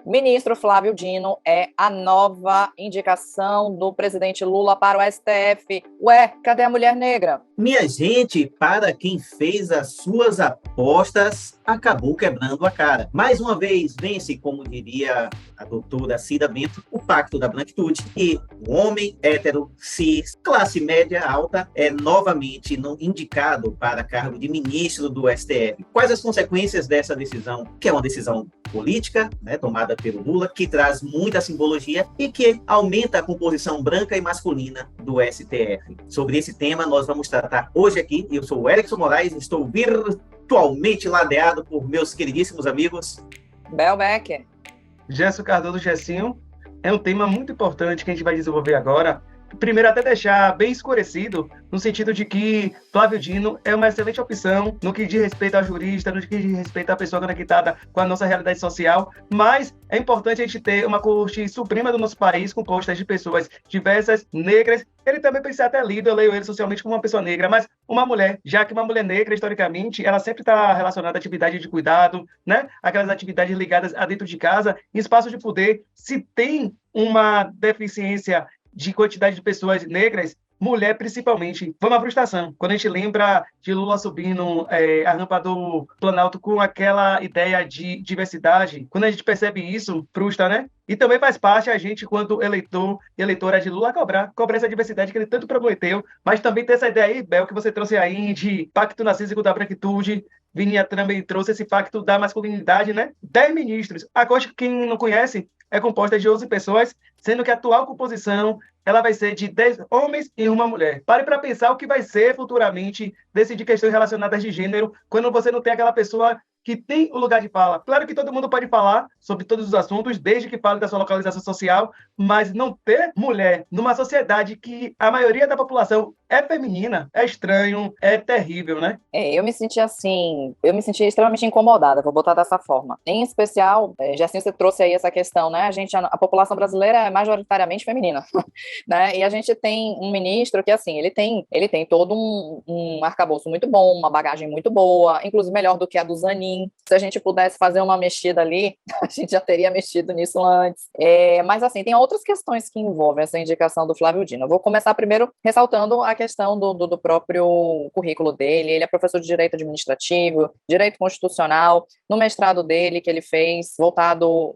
Ministro Flávio Dino é a nova indicação do presidente Lula para o STF. Ué, cadê a mulher negra? Minha gente, para quem fez as suas apostas, acabou quebrando a cara. Mais uma vez, vence, como diria a doutora Cida Bento, o pacto da branquitude. E o homem hétero, cis, classe média alta, é novamente indicado para cargo de ministro do STF. Quais as consequências dessa decisão? Que é uma decisão política, né, tomada pelo Lula, que traz muita simbologia e que aumenta a composição branca e masculina do STF. Sobre esse tema, nós vamos tratar hoje aqui. Eu sou o Erickson Moraes, estou virtualmente ladeado por meus queridíssimos amigos Bel Becker, Gerson Cardoso Gessinho. É um tema muito importante que a gente vai desenvolver agora. Primeiro, até deixar bem esclarecido, no sentido de que Flávio Dino é uma excelente opção no que diz respeito ao jurista, no que diz respeito à pessoa conectada com a nossa realidade social, mas é importante a gente ter uma Corte Suprema do nosso país, composta de pessoas diversas, negras. Ele também precisa ser até lido, eu leio ele socialmente como uma pessoa negra, mas uma mulher, já que uma mulher negra, historicamente, ela sempre está relacionada à atividade de cuidado, né? Aquelas atividades ligadas a dentro de casa, em espaço de poder. Se tem uma deficiência de quantidade de pessoas negras, mulher principalmente, foi uma frustração. Quando a gente lembra de Lula subindo a rampa do Planalto com aquela ideia de diversidade, quando a gente percebe isso, frustra, né? E também faz parte a gente, quando eleitor e eleitora de Lula, cobrar essa diversidade que ele tanto prometeu, mas também ter essa ideia aí, Bel, que você trouxe aí de pacto narcísico da branquitude. Vininha também trouxe esse pacto da masculinidade, né? 10 ministros. A Corte, quem não conhece, é composta de 11 pessoas, sendo que a atual composição ela vai ser de 10 homens e uma mulher. Pare para pensar o que vai ser futuramente decidir questões relacionadas de gênero, quando você não tem aquela pessoa que tem o lugar de fala. Claro que todo mundo pode falar sobre todos os assuntos, desde que fale da sua localização social, mas não ter mulher numa sociedade que a maioria da população é feminina, é estranho, é terrível, né? eu me senti extremamente incomodada, vou botar dessa forma. Em especial, Jacinto, você trouxe aí essa questão, né? A população brasileira é majoritariamente feminina, né? E a gente tem um ministro que, assim, ele tem todo um arcabouço muito bom, uma bagagem muito boa, inclusive melhor do que a do Zanin. Se a gente pudesse fazer uma mexida ali, a gente já teria mexido nisso antes. Mas, assim, tem outras questões que envolvem essa indicação do Flávio Dino. Eu vou começar primeiro ressaltando a questão do próprio currículo dele. Ele é professor de Direito Administrativo, Direito Constitucional. No mestrado dele, que ele fez,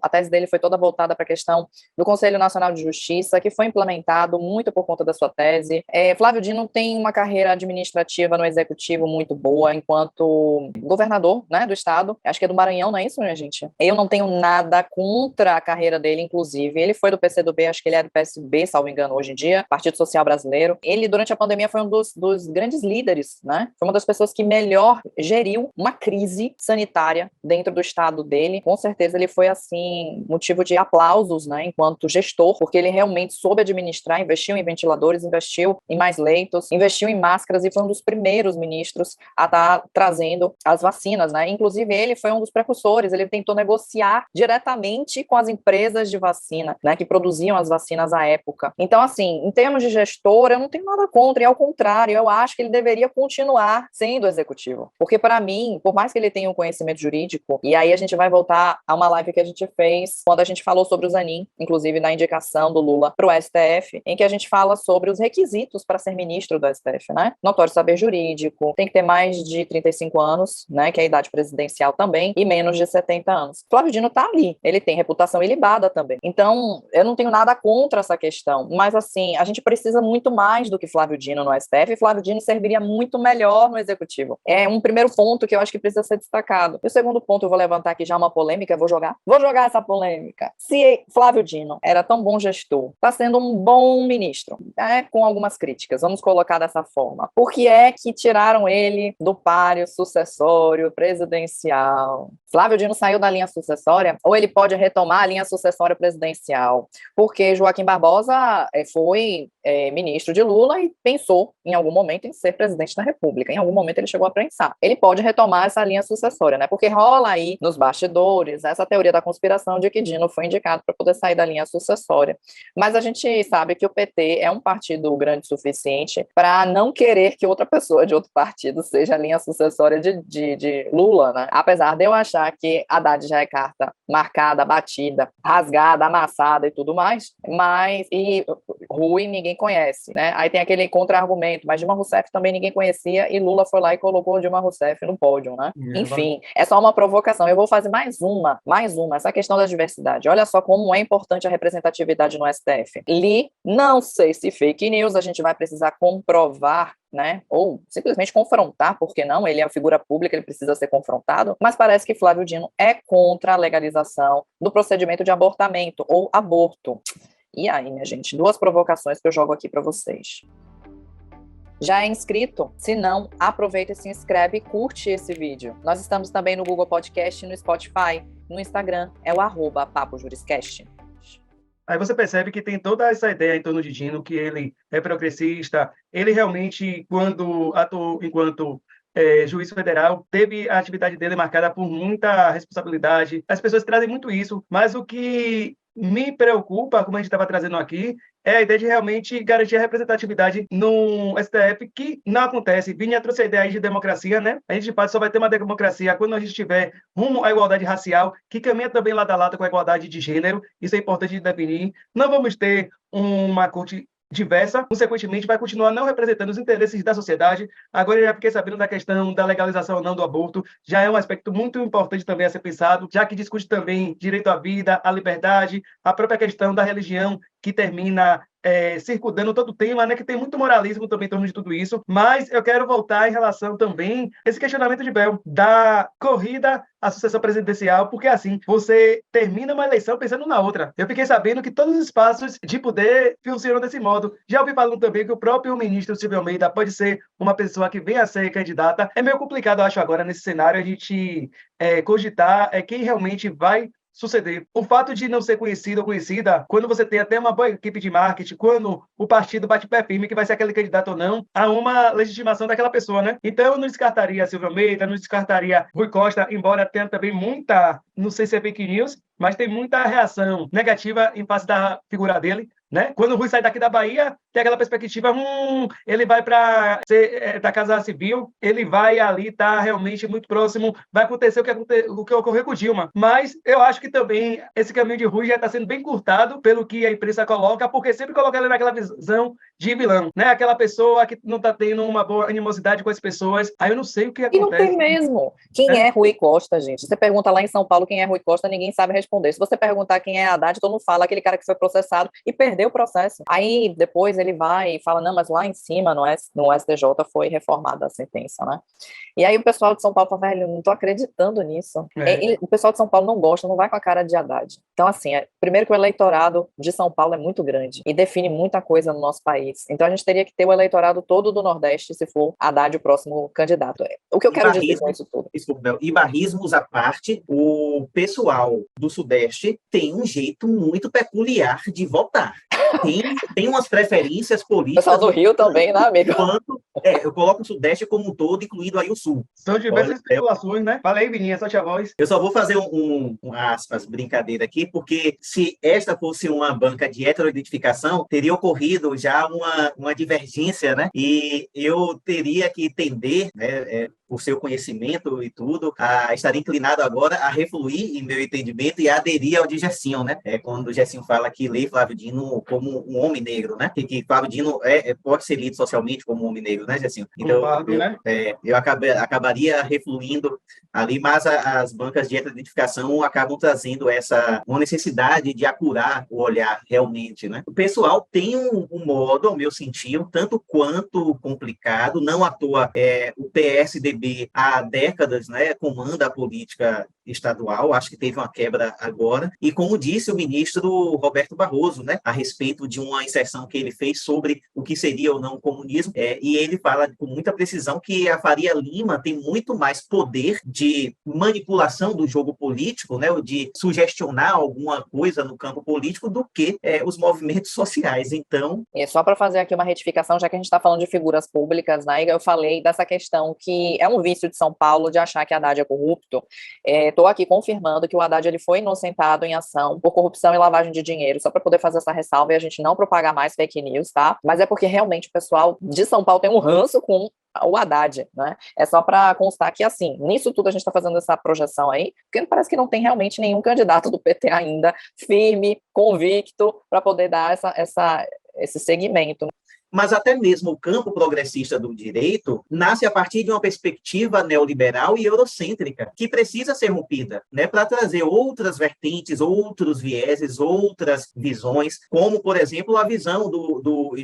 a tese dele foi toda voltada para a questão do Conselho Nacional de Justiça, que foi implementado muito por conta da sua tese. Flávio Dino tem uma carreira administrativa no Executivo muito boa, enquanto governador, né, do Estado. Acho que é do Maranhão, não é isso, minha gente? Eu não tenho nada contra a carreira dele, inclusive. Ele foi do PCdoB, acho que ele é do PSB, salvo engano, hoje em dia, Partido Social Brasileiro. Ele, durante a pandemia, foi um dos grandes líderes, né? Foi uma das pessoas que melhor geriu uma crise sanitária dentro do estado dele. Com certeza ele foi, assim, motivo de aplausos, né, enquanto gestor, porque ele realmente soube administrar, investiu em ventiladores, investiu em mais leitos, investiu em máscaras e foi um dos primeiros ministros a estar trazendo as vacinas, né? Inclusive, ele foi um dos precursores, ele tentou negociar diretamente com as empresas de vacina, né, que produziam as vacinas à época. Então, assim, em termos de gestor, eu não tenho nada contra, e ao contrário, eu acho que ele deveria continuar sendo executivo. Porque, para mim, por mais que ele tenha um conhecimento jurídico, e aí a gente vai voltar a uma live que a gente fez quando a gente falou sobre o Zanin, inclusive na indicação do Lula para o STF, em que a gente fala sobre os requisitos para ser ministro do STF, né? Notório saber jurídico, tem que ter mais de 35 anos, né, que é a idade presidencial também, e menos de 70 anos. Flávio Dino tá ali, ele tem reputação ilibada também. Então, eu não tenho nada contra essa questão, mas assim, a gente precisa muito mais do que Flávio Dino no STF, e Flávio Dino serviria muito melhor no Executivo. É um primeiro ponto que eu acho que precisa ser destacado. E o segundo ponto, eu vou levantar aqui já uma polêmica, vou jogar essa polêmica. Se Flávio Dino era tão bom gestor, está sendo um bom ministro, com algumas críticas, vamos colocar dessa forma. Por que é que tiraram ele do páreo sucessório presidencial? Flávio Dino saiu da linha sucessória, ou ele pode retomar a linha sucessória presidencial? Porque Joaquim Barbosa foi ministro de Lula e pensou, em algum momento, em ser presidente da República. Em algum momento ele chegou a pensar. Ele pode retomar essa linha sucessória, né? Porque rola aí, nos bastidores, essa teoria da conspiração de que Dino foi indicado para poder sair da linha sucessória. Mas a gente sabe que o PT é um partido grande o suficiente para não querer que outra pessoa de outro partido seja a linha sucessória de Lula, né? Apesar de eu achar achar que Haddad já é carta marcada, batida, rasgada, amassada e tudo mais, e Rui ninguém conhece, né? Aí tem aquele contra-argumento, mas Dilma Rousseff também ninguém conhecia e Lula foi lá e colocou Dilma Rousseff no pódio, né? Enfim, é só uma provocação. Eu vou fazer mais uma, essa questão da diversidade. Olha só como é importante a representatividade no STF. Não sei se fake news, a gente vai precisar comprovar, né? Ou simplesmente confrontar, porque não? Ele é uma figura pública, ele precisa ser confrontado, mas parece que Flávio Dino é contra a legalização do procedimento de abortamento ou aborto. E aí, minha gente, 2 provocações que eu jogo aqui para vocês. Já é inscrito? Se não, aproveita e se inscreve e curte esse vídeo. Nós estamos também no Google Podcast e no Spotify. No Instagram é o @PapoJurisCast. Aí você percebe que tem toda essa ideia em torno de Dino, que ele é progressista, ele realmente, quando atuou enquanto juiz federal, teve a atividade dele marcada por muita responsabilidade. As pessoas trazem muito isso, mas o que me preocupa, como a gente estava trazendo aqui, é a ideia de realmente garantir a representatividade no STF, que não acontece. Vini trouxe a ideia aí de democracia, né? A gente, de fato, só vai ter uma democracia quando a gente tiver rumo à igualdade racial, que caminha também lado a lado com a igualdade de gênero. Isso é importante de definir. Não vamos ter uma corte diversa, consequentemente, vai continuar não representando os interesses da sociedade. Agora, eu já fiquei sabendo da questão da legalização ou não do aborto, já é um aspecto muito importante também a ser pensado, já que discute também direito à vida, à liberdade, a própria questão da religião, que termina circundando todo o tema, né, que tem muito moralismo também em torno de tudo isso, mas eu quero voltar em relação também a esse questionamento de Bel, da corrida à sucessão presidencial, porque assim, você termina uma eleição pensando na outra. Eu fiquei sabendo que todos os espaços de poder funcionam desse modo. Já ouvi falando também que o próprio ministro Silvio Almeida pode ser uma pessoa que venha a ser candidata. É meio complicado, eu acho, agora, nesse cenário, a gente cogitar quem realmente vai suceder. O fato de não ser conhecido ou conhecida, quando você tem até uma boa equipe de marketing, quando o partido bate pé firme que vai ser aquele candidato ou não, há uma legitimação daquela pessoa, né? Então eu não descartaria Silvio Almeida, não descartaria Rui Costa, embora tenha também muita, não sei se é fake news, mas tem muita reação negativa em face da figura dele, né? Quando o Rui sai daqui da Bahia, tem aquela perspectiva, ele vai para ser da Casa Civil, ele vai ali estar realmente muito próximo, vai acontecer o que ocorreu com o Dilma. Mas eu acho que também esse caminho de Rui já está sendo bem curtado pelo que a imprensa coloca, porque sempre coloca ele naquela visão de vilão, né? Aquela pessoa que não está tendo uma boa animosidade com as pessoas. Aí eu não sei o que acontece. E não tem mesmo. Quem é Rui Costa, gente? Você pergunta lá em São Paulo quem é Rui Costa, ninguém sabe responder. Se você perguntar quem é Haddad, todo mundo fala aquele cara que foi processado e perdeu o processo. Aí depois ele vai e fala, não, mas lá em cima, no STJ, foi reformada a sentença, né? E aí o pessoal de São Paulo fala, velho, eu não tô acreditando nisso. O pessoal de São Paulo não gosta, não vai com a cara de Haddad. Então, assim, primeiro que o eleitorado de São Paulo é muito grande e define muita coisa no nosso país. Então a gente teria que ter o eleitorado todo do Nordeste se for Haddad o próximo candidato. O que eu quero dizer com isso tudo? E barrismos à parte, o pessoal do Sudeste tem um jeito muito peculiar de votar. Tem umas preferências políticas. O pessoal do Rio também, né, amigo? Eu coloco o Sudeste como um todo, incluindo aí o Sul. São diversas especulações, né? Fala aí, Vininha, solte a voz. Eu só vou fazer um aspas, brincadeira aqui, porque se esta fosse uma banca de heteroidentificação, teria ocorrido já uma divergência, né? E eu teria que tender, né, por seu conhecimento e tudo, estar inclinado agora a refluir em meu entendimento e a aderir ao de Gersinho, né? Quando o Gersinho fala que lê Flávio Dino como um homem negro, né? Que Flávio Dino pode ser lido socialmente como um homem negro, né, Gersinho? Então, eu acabaria refluindo ali, mas as bancas de heteroidentificação acabam trazendo uma necessidade de apurar o olhar realmente, né? O pessoal tem um modo, ao meu sentir, um tanto quanto complicado, não à toa o PSDB há décadas, né, comanda a política estadual, acho que teve uma quebra agora, e como disse o ministro Roberto Barroso, né, a respeito de uma inserção que ele fez sobre o que seria ou não o comunismo, e ele fala com muita precisão que a Faria Lima tem muito mais poder de manipulação do jogo político, né, ou de sugestionar alguma coisa no campo político do que os movimentos sociais. Então... E só para fazer aqui uma retificação, já que a gente está falando de figuras públicas, né, eu falei dessa questão que é um vício de São Paulo de achar que Haddad é corrupto. Estou aqui confirmando que o Haddad ele foi inocentado em ação por corrupção e lavagem de dinheiro, só para poder fazer essa ressalva e a gente não propagar mais fake news, tá? Mas é porque realmente o pessoal de São Paulo tem um ranço com o Haddad, né? É só para constar que, assim, nisso tudo a gente está fazendo essa projeção aí, porque parece que não tem realmente nenhum candidato do PT ainda firme, convicto, para poder dar esse segmento. Mas até mesmo o campo progressista do direito nasce a partir de uma perspectiva neoliberal e eurocêntrica, que precisa ser rompida, né, para trazer outras vertentes, outros vieses, outras visões, como, por exemplo, a visão do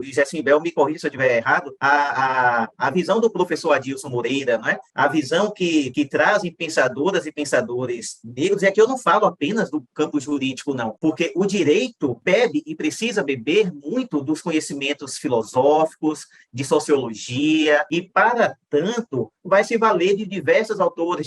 Gerson Bel, me corrija se eu estiver errado, a visão do professor Adilson Moreira, né, a visão que trazem pensadoras e pensadores negros, e aqui eu não falo apenas do campo jurídico, não, porque o direito bebe e precisa beber muito dos conhecimentos filosóficos, de sociologia, e, para tanto, vai se valer de diversos autores,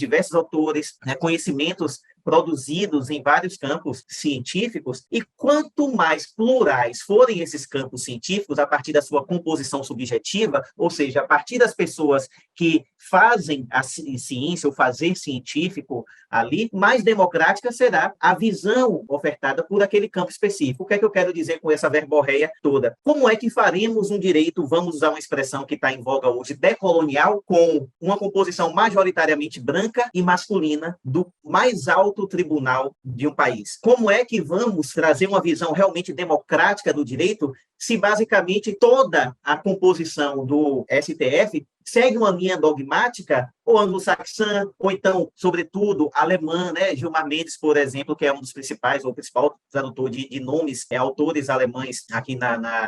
né, conhecimentos produzidos em vários campos científicos, e quanto mais plurais forem esses campos científicos, a partir da sua composição subjetiva, ou seja, a partir das pessoas que fazem a ciência, o fazer científico ali, mais democrática será a visão ofertada por aquele campo específico. O que é que eu quero dizer com essa verborreia toda? Como é que faremos um direito, vamos usar uma expressão que está em voga hoje, decolonial, com uma composição majoritariamente branca e masculina do mais alto tribunal de um país? Como é que vamos trazer uma visão realmente democrática do direito se basicamente toda a composição do STF segue uma linha dogmática ou anglo-saxã, ou então, sobretudo, alemã, né? Gilmar Mendes, por exemplo, que é um dos principais, ou o principal tradutor de nomes, autores alemães aqui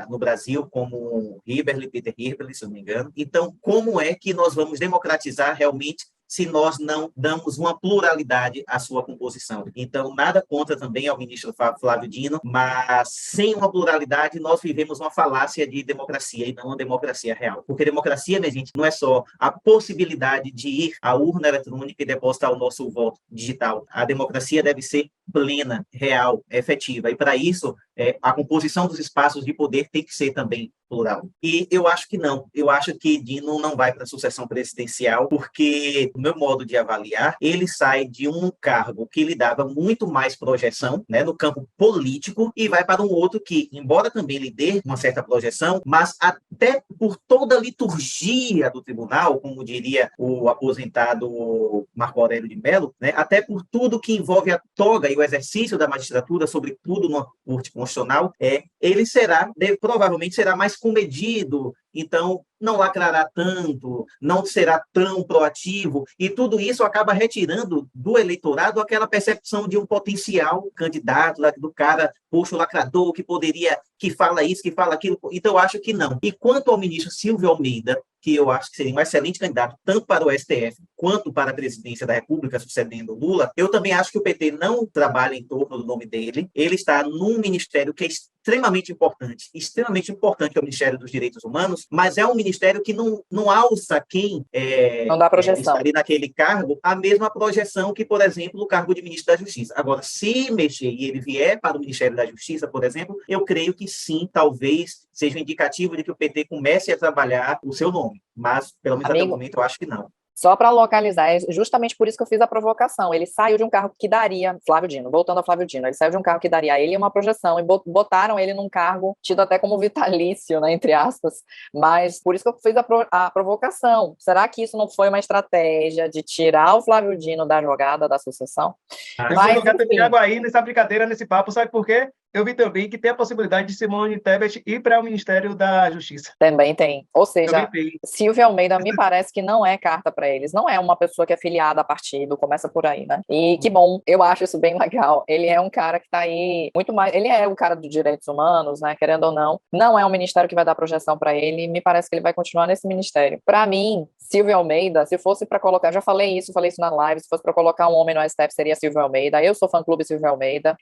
no Brasil, como Hibberle, Peter Hibberle, se não me engano. Então, como é que nós vamos democratizar realmente se nós não damos uma pluralidade à sua composição? Então, nada contra também ao ministro Flávio Dino, mas sem uma pluralidade nós vivemos uma falácia de democracia e não uma democracia real. Porque democracia, minha gente, não é só a possibilidade de ir à urna eletrônica e depositar o nosso voto digital. A democracia deve ser plena, real, efetiva. E, para isso, a composição dos espaços de poder tem que ser também plural. E eu acho que não. Eu acho que Dino não vai para a sucessão presidencial, porque, no meu modo de avaliar, ele sai de um cargo que lhe dava muito mais projeção, né, no campo político, e vai para um outro que, embora também lhe dê uma certa projeção, mas até por toda a liturgia do tribunal, como diria o aposentado Marco Aurélio de Mello, né, até por tudo que envolve a toga e o exercício da magistratura, sobretudo numa corte constitucional, ele provavelmente será mais comedido, então não lacrará tanto, não será tão proativo, e tudo isso acaba retirando do eleitorado aquela percepção de um potencial candidato, do cara, poxa, o lacrador, que fala isso, que fala aquilo. Então, eu acho que não. E quanto ao ministro Silvio Almeida, que eu acho que seria um excelente candidato, tanto para o STF quanto para a presidência da República, sucedendo Lula, eu também acho que o PT não trabalha em torno do nome dele. Ele está num ministério que é extremamente importante, que é o Ministério dos Direitos Humanos, mas é um ministério que não alça quem não dá projeção. Está ali naquele cargo a mesma projeção que, por exemplo, o cargo de ministro da Justiça. Agora, se mexer e ele vier para o Ministério da Justiça, por exemplo, eu creio que sim, talvez seja um indicativo de que o PT comece a trabalhar o seu nome, mas, pelo menos até o momento, eu acho que não. Só para localizar, é justamente por isso que eu fiz a provocação. Ele saiu de um cargo que daria, Flávio Dino, voltando a Flávio Dino, ele saiu de um cargo que daria a ele uma projeção e botaram ele num cargo tido até como vitalício, né, entre aspas, mas por isso que eu fiz a provocação. Será que isso não foi uma estratégia de tirar o Flávio Dino da jogada da sucessão? Eu vou colocar também água aí nessa brincadeira, nesse papo, sabe por quê? Eu vi também que tem a possibilidade de Simone Tebet ir para o Ministério da Justiça. Também tem. Ou seja, Silvio Almeida me parece que não é carta para eles. Não é uma pessoa que é filiada a partido, começa por aí, né? E que bom, eu acho isso bem legal. Ele é um cara que está aí muito mais... Ele é o cara dos direitos humanos, né? Querendo ou não. Não é um ministério que vai dar projeção para ele. Me parece que ele vai continuar nesse ministério. Para mim, Silvio Almeida, se fosse para colocar... Já falei isso na live. Se fosse para colocar um homem no STF, seria Silvio Almeida. Eu sou fã-clube Silvio Almeida.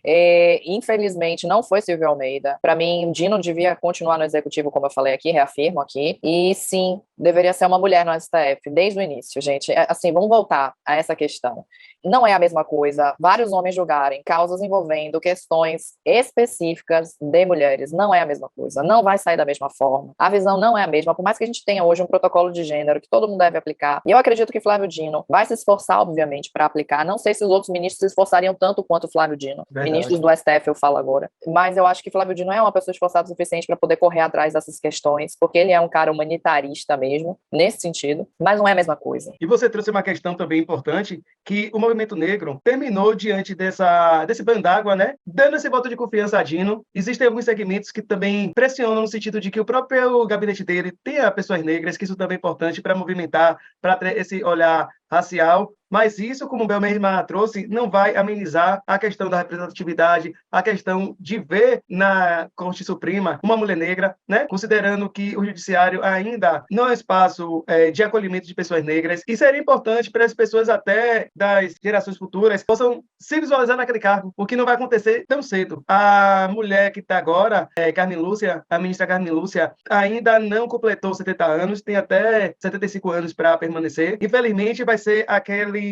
Infelizmente, não foi Silvio Almeida. Para mim, Dino devia continuar no executivo, como eu falei aqui, reafirmo aqui. E sim, deveria ser uma mulher no STF, desde o início, gente. Assim, vamos voltar a essa questão. não é a mesma coisa vários homens julgarem causas envolvendo questões específicas de mulheres. Não é a mesma coisa. Não vai sair da mesma forma. A visão não é a mesma. Por mais que a gente tenha hoje um protocolo de gênero que todo mundo deve aplicar, e eu acredito que Flávio Dino vai se esforçar, obviamente, para aplicar. Não sei se os outros ministros se esforçariam tanto quanto Flávio Dino. Verdade. Ministros do STF, eu falo agora. Mas eu acho que Flávio Dino é uma pessoa esforçada o suficiente para poder correr atrás dessas questões, porque ele é um cara humanitarista mesmo, nesse sentido, mas não é a mesma coisa. E você trouxe uma questão também importante, que o movimento negro terminou diante desse banho d'água, né? Dando esse voto de confiança a Dino. Existem alguns segmentos que também pressionam no sentido de que o próprio gabinete dele tenha pessoas negras, que isso também é importante para movimentar, para ter esse olhar racial, mas isso, como o Bel mesma trouxe, não vai amenizar a questão da representatividade, a questão de ver na Corte Suprema uma mulher negra, né? Considerando que o judiciário ainda não é espaço de acolhimento de pessoas negras, e seria importante para as pessoas até das gerações futuras possam se visualizar naquele cargo, o que não vai acontecer tão cedo. A mulher que está agora, Carmen Lúcia, a ministra Carmen Lúcia, ainda não completou 70 anos, tem até 75 anos para permanecer. Infelizmente, vai ser aquele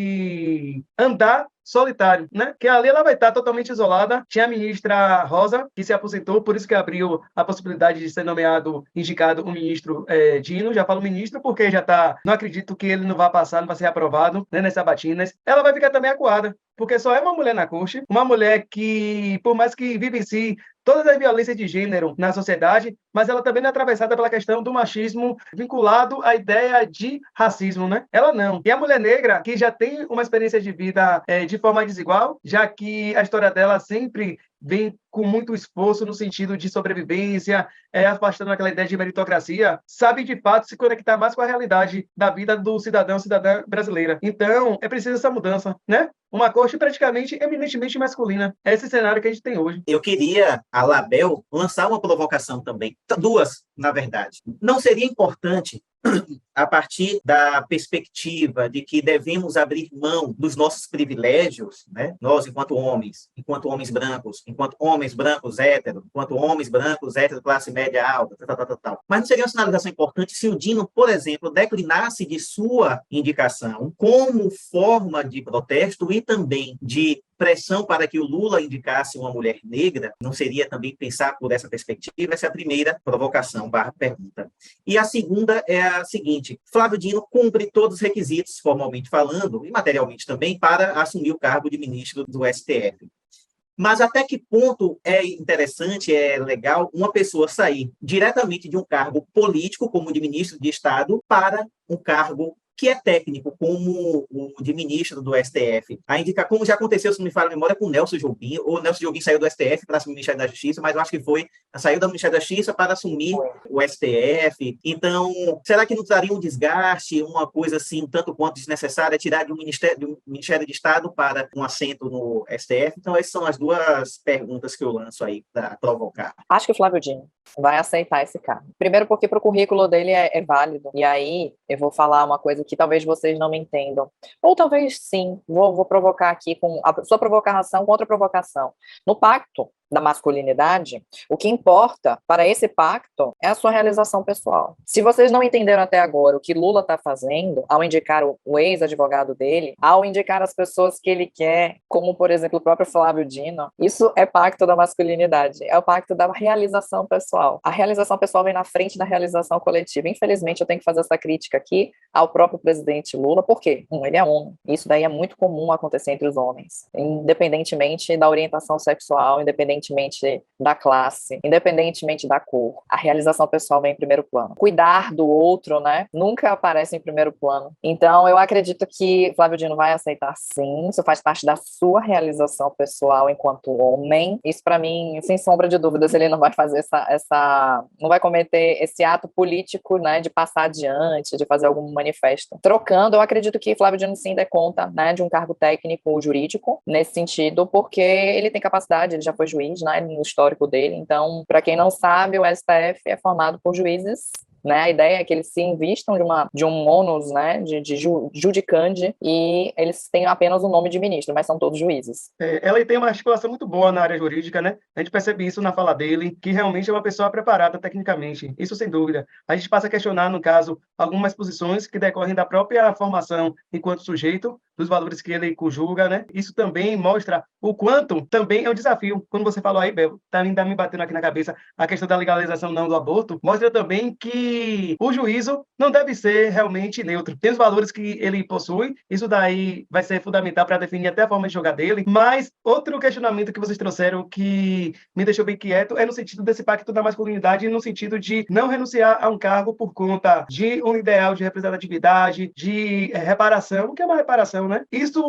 andar solitário, né? Que ali ela vai estar totalmente isolada. Tinha a ministra Rosa, que se aposentou, por isso que abriu a possibilidade de ser indicado o ministro Dino. Já falo ministro porque já está, não acredito que ele não vá passar, não vai ser aprovado, né, nas sabatinas. Ela vai ficar também acuada, porque só é uma mulher na corte, uma mulher que, por mais que vivencie todas as violências de gênero na sociedade, mas ela também é atravessada pela questão do machismo vinculado à ideia de racismo, né? Ela não. E a mulher negra, que já tem uma experiência de vida de forma desigual, já que a história dela sempre vem com muito esforço no sentido de sobrevivência, afastando aquela ideia de meritocracia, sabe de fato se conectar mais com a realidade da vida do cidadão, cidadã brasileira. Então, é preciso essa mudança, né? Uma corte praticamente eminentemente masculina. É esse cenário que a gente tem hoje. Eu queria, a Label, lançar uma provocação também. Duas, na verdade. Não seria importante, a partir da perspectiva de que devemos abrir mão dos nossos privilégios, né? Nós, enquanto homens brancos héteros, enquanto homens brancos héteros, classe média alta, tal. Mas não seria uma sinalização importante se o Dino, por exemplo, declinasse de sua indicação como forma de protesto e também de pressão para que o Lula indicasse uma mulher negra? Não seria também pensar por essa perspectiva? Essa é a primeira provocação / pergunta. E a segunda é a seguinte: Flávio Dino cumpre todos os requisitos, formalmente falando, e materialmente também, para assumir o cargo de ministro do STF. Mas até que ponto é interessante, é legal, uma pessoa sair diretamente de um cargo político, como de ministro de Estado, para um cargo que é técnico, como o de ministro do STF. A indicar, como já aconteceu, se não me falha a memória, com o Nelson Jobim. O Nelson Jobim saiu do STF para assumir o Ministério da Justiça, mas eu acho que saiu do Ministério da Justiça para assumir o STF. Então, será que não traria um desgaste, uma coisa assim, tanto quanto desnecessária, tirar de um Ministério de Estado para um assento no STF? Então, essas são as duas perguntas que eu lanço aí para provocar. Acho que o Flávio Dino vai aceitar esse cargo. Primeiro porque para o currículo dele é válido. E aí, eu vou falar uma coisa que talvez vocês não me entendam. Ou talvez sim, vou provocar aqui com a sua provocação contra a provocação. No pacto da masculinidade, o que importa para esse pacto é a sua realização pessoal. Se vocês não entenderam até agora o que Lula está fazendo, ao indicar o ex-advogado dele, ao indicar as pessoas que ele quer, como, por exemplo, o próprio Flávio Dino, isso é pacto da masculinidade, é o pacto da realização pessoal. A realização pessoal vem na frente da realização coletiva. Infelizmente, eu tenho que fazer essa crítica aqui ao próprio presidente Lula, por quê? Ele é homem. Isso daí é muito comum acontecer entre os homens, independentemente da orientação sexual, independentemente da classe, independentemente da cor. A realização pessoal vem em primeiro plano. Cuidar do outro, né, nunca aparece em primeiro plano. Então, eu acredito que Flávio Dino vai aceitar sim, isso faz parte da sua realização pessoal enquanto homem. Isso, para mim, sem sombra de dúvidas, ele não vai fazer não vai cometer esse ato político, né, de passar adiante, de fazer algum manifesto. Trocando, eu acredito que Flávio Dino sim dê conta, né, de um cargo técnico ou jurídico, nesse sentido, porque ele tem capacidade, ele já foi juiz, né, no histórico dele. Então, para quem não sabe, o STF é formado por juízes né? A ideia é que eles se invistam de um ônus, né, de judicandi, e eles têm apenas o nome de ministro, mas são todos juízes. Ela tem uma articulação muito boa na área jurídica, né? A gente percebe isso na fala dele, que realmente é uma pessoa preparada tecnicamente, isso sem dúvida. A gente passa a questionar, no caso, algumas posições que decorrem da própria formação enquanto sujeito, dos valores que ele conjuga, né? Isso também mostra o quanto também é um desafio. Quando você falou aí, Bel, ainda me batendo aqui na cabeça a questão da legalização não do aborto, mostra também que o juízo não deve ser realmente neutro. Tem os valores que ele possui, isso daí vai ser fundamental para definir até a forma de jogar dele, mas outro questionamento que vocês trouxeram que me deixou bem quieto é no sentido desse pacto da masculinidade, no sentido de não renunciar a um cargo por conta de um ideal de representatividade, de reparação. O que é uma reparação, né? Isso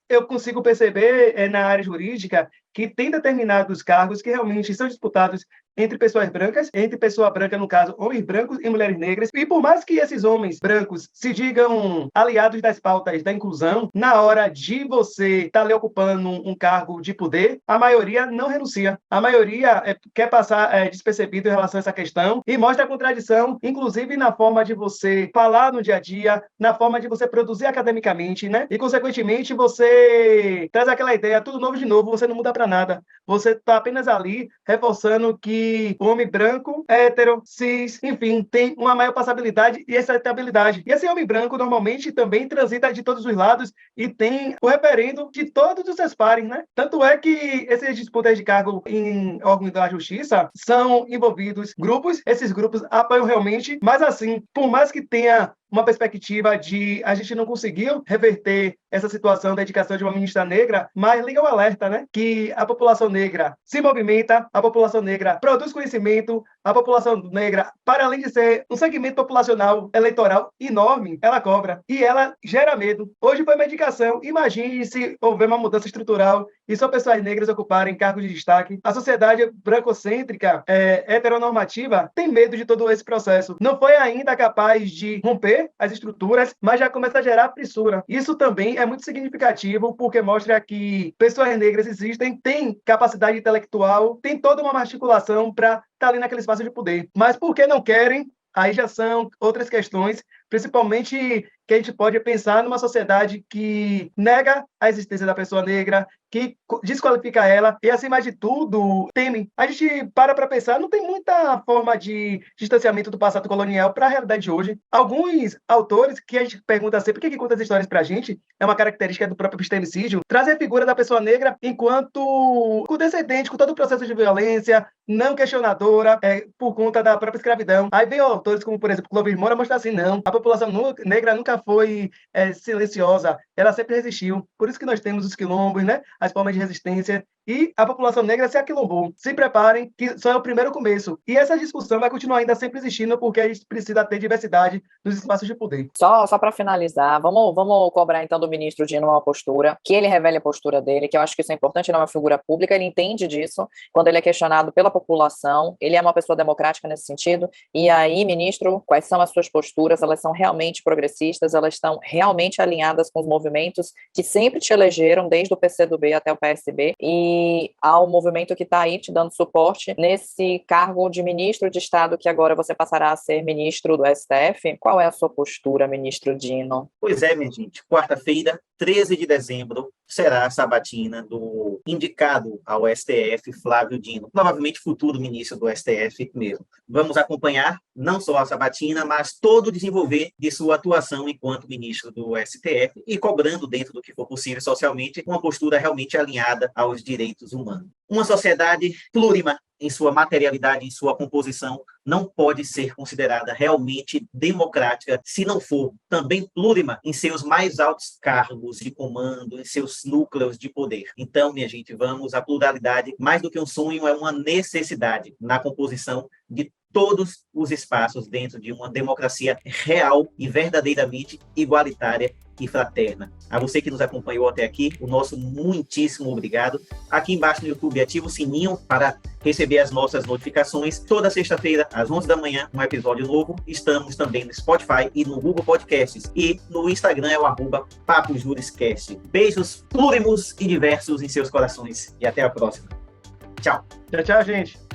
eu consigo perceber na área jurídica que tem determinados cargos que realmente são disputados entre pessoas brancas, entre pessoa branca, no caso, homens brancos e mulheres negras. E por mais que esses homens brancos se digam aliados das pautas da inclusão, na hora de você estar ali ocupando um cargo de poder, a maioria não renuncia. A maioria quer passar despercebido em relação a essa questão e mostra a contradição, inclusive na forma de você falar no dia a dia, na forma de você produzir academicamente, né? E, consequentemente, você traz aquela ideia, tudo novo de novo, você não muda para nada. Você está apenas ali reforçando que o homem branco, hétero, cis, enfim, tem uma maior passabilidade e aceitabilidade. E esse homem branco normalmente também transita de todos os lados e tem o referendo de todos os seus pares, né? Tanto é que esses disputas de cargo em órgãos da justiça são envolvidos grupos, esses grupos apoiam realmente, mas assim, por mais que tenha uma perspectiva de a gente não conseguiu reverter essa situação da indicação de uma ministra negra, mas liga o alerta, né? Que a população negra se movimenta, a população negra produz conhecimento, a população negra, para além de ser um segmento populacional eleitoral enorme, ela cobra e ela gera medo. Hoje foi uma indicação, imagine se houver uma mudança estrutural e só pessoas negras ocuparem cargos de destaque. A sociedade brancocêntrica, heteronormativa, tem medo de todo esse processo. Não foi ainda capaz de romper as estruturas, mas já começa a gerar fissura. Isso também é muito significativo, porque mostra que pessoas negras existem, têm capacidade intelectual, tem toda uma articulação para estar ali naquele espaço de poder. Mas por que não querem? Aí já são outras questões, principalmente que a gente pode pensar numa sociedade que nega a existência da pessoa negra, que desqualifica ela e, acima de tudo, teme. A gente para pensar, não tem muita forma de distanciamento do passado colonial para a realidade de hoje. Alguns autores, que a gente pergunta sempre, por que conta as histórias para a gente, é uma característica do próprio epistemicídio, trazem a figura da pessoa negra enquanto condescendente com todo o processo de violência, não questionadora, por conta da própria escravidão. Aí vem autores como, por exemplo, Clovis Moura mostrar assim, não, a população negra nunca foi silenciosa, ela sempre resistiu. Por isso que nós temos os quilombos, né? As formas de resistência, e a população negra se aquilombou. Se preparem, que só é o primeiro começo. E essa discussão vai continuar ainda sempre existindo, porque a gente precisa ter diversidade nos espaços de poder. Só para finalizar, vamos cobrar então do ministro Dino uma postura, que ele revele a postura dele, que eu acho que isso é importante, ele é uma figura pública, ele entende disso, quando ele é questionado pela população, ele é uma pessoa democrática nesse sentido. E aí, ministro, quais são as suas posturas? Elas são realmente progressistas, elas estão realmente alinhadas com os movimentos que sempre te elegeram, desde o PCdoB até o PSB, e ao movimento que está aí te dando suporte nesse cargo de ministro de Estado, que agora você passará a ser ministro do STF. Qual é a sua postura, ministro Dino? Pois é, minha gente, quarta-feira, 13 de dezembro, será a sabatina do indicado ao STF, Flávio Dino, provavelmente futuro ministro do STF mesmo. Vamos acompanhar não só a sabatina, mas todo o desenvolver de sua atuação enquanto ministro do STF e cobrando, dentro do que for possível socialmente, uma postura realmente alinhada aos direitos humanos. Uma sociedade plurima em sua materialidade, em sua composição, não pode ser considerada realmente democrática se não for também plurima em seus mais altos cargos de comando, em seus núcleos de poder. Então, minha gente, a pluralidade, mais do que um sonho, é uma necessidade na composição de todos os espaços dentro de uma democracia real e verdadeiramente igualitária e fraterna. A você que nos acompanhou até aqui, o nosso muitíssimo obrigado. Aqui embaixo no YouTube, ativa o sininho para receber as nossas notificações. Toda sexta-feira, às 11 da manhã, um episódio novo. Estamos também no Spotify e no Google Podcasts. E no Instagram é o @PaposJurisCast. Beijos plúrimos e diversos em seus corações. E até a próxima. Tchau. Tchau, tchau, gente.